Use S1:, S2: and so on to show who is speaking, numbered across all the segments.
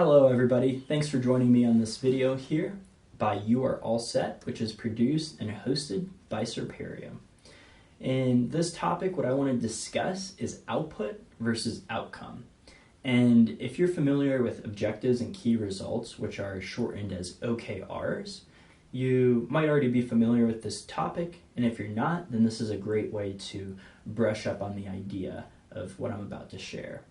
S1: Hello everybody, thanks for joining me on this video here by You Are All Set, which is produced and hosted by Perdoo. In this topic, what I want to discuss is output versus outcome. And if you're familiar with objectives and key results, which are shortened as OKRs, you might already be familiar with this topic, and if you're not, then this is a great way to brush up on the idea of what I'm about to share.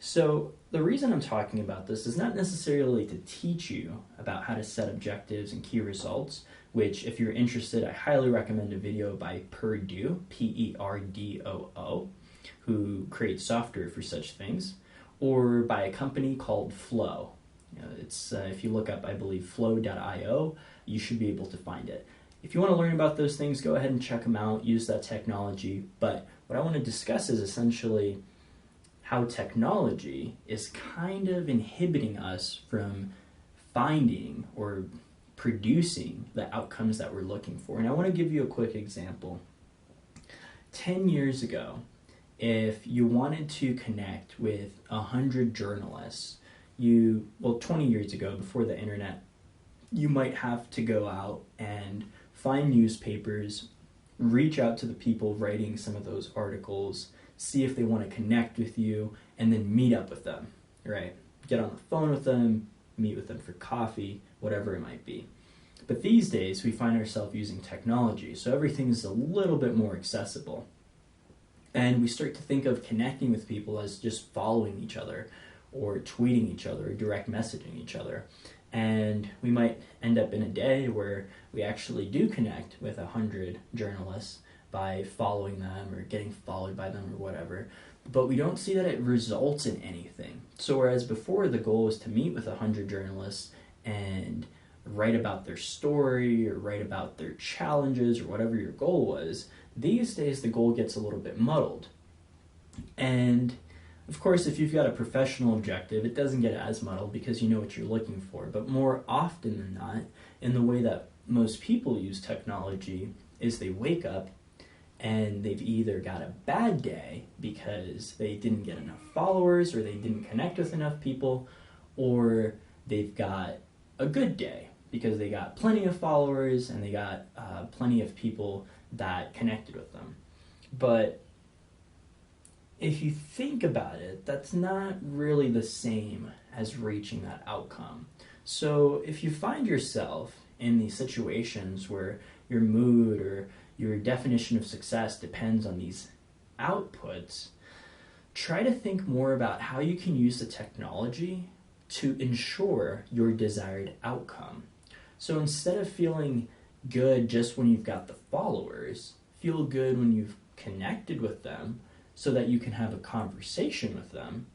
S1: So the reason I'm talking about this is not necessarily to teach you about how to set objectives and key results, which if you're interested, I highly recommend a video by Perdoo, P-E-R-D-O-O, who creates software for such things, or by a company called Flow. It's if you look up, I believe, flow.io, you should be able to find it. If you want to learn about those things, go ahead and check them out, use that technology. But what I want to discuss is essentially how technology is kind of inhibiting us from finding or producing the outcomes that we're looking for. And I want to give you a quick example. 10 years ago, if you wanted to connect with 100 journalists, 20 years ago, before the internet, you might have to go out and find newspapers, reach out to the people writing some of those articles, see if they want to connect with you, and then meet up with them, right? Get on the phone with them, meet with them for coffee, whatever it might be. But these days, we find ourselves using technology, so everything is a little bit more accessible. And we start to think of connecting with people as just following each other, or tweeting each other, or direct messaging each other. And we might end up in a day where we actually do connect with 100 journalists by following them or getting followed by them or whatever, but we don't see that it results in anything. So whereas before the goal was to meet with 100 journalists and write about their story or write about their challenges or whatever your goal was, these days the goal gets a little bit muddled. And of course, if you've got a professional objective, it doesn't get as muddled because you know what you're looking for. But more often than not, in the way that most people use technology is they wake up and they've either got a bad day because they didn't get enough followers or they didn't connect with enough people, or they've got a good day because they got plenty of followers and they got plenty of people that connected with them. But if you think about it, that's not really the same as reaching that outcome. So if you find yourself in these situations where your mood or your definition of success depends on these outputs, try to think more about how you can use the technology to ensure your desired outcome. So instead of feeling good just when you've got the followers, feel good when you've connected with them so that you can have a conversation with them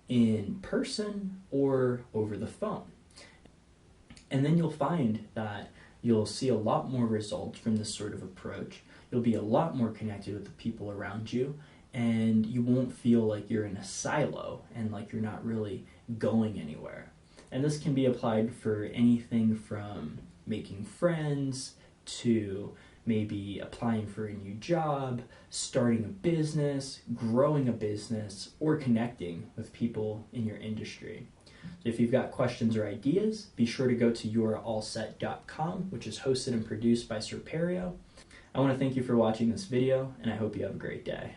S1: in person or over the phone. And then you'll find that you'll see a lot more results from this sort of approach. You'll be a lot more connected with the people around you, and you won't feel like you're in a silo and like you're not really going anywhere. And this can be applied for anything from making friends to maybe applying for a new job, starting a business, growing a business, or connecting with people in your industry. So if you've got questions or ideas, be sure to go to youareallset.com, which is hosted and produced by Perdoo. I want to thank you for watching this video, and I hope you have a great day.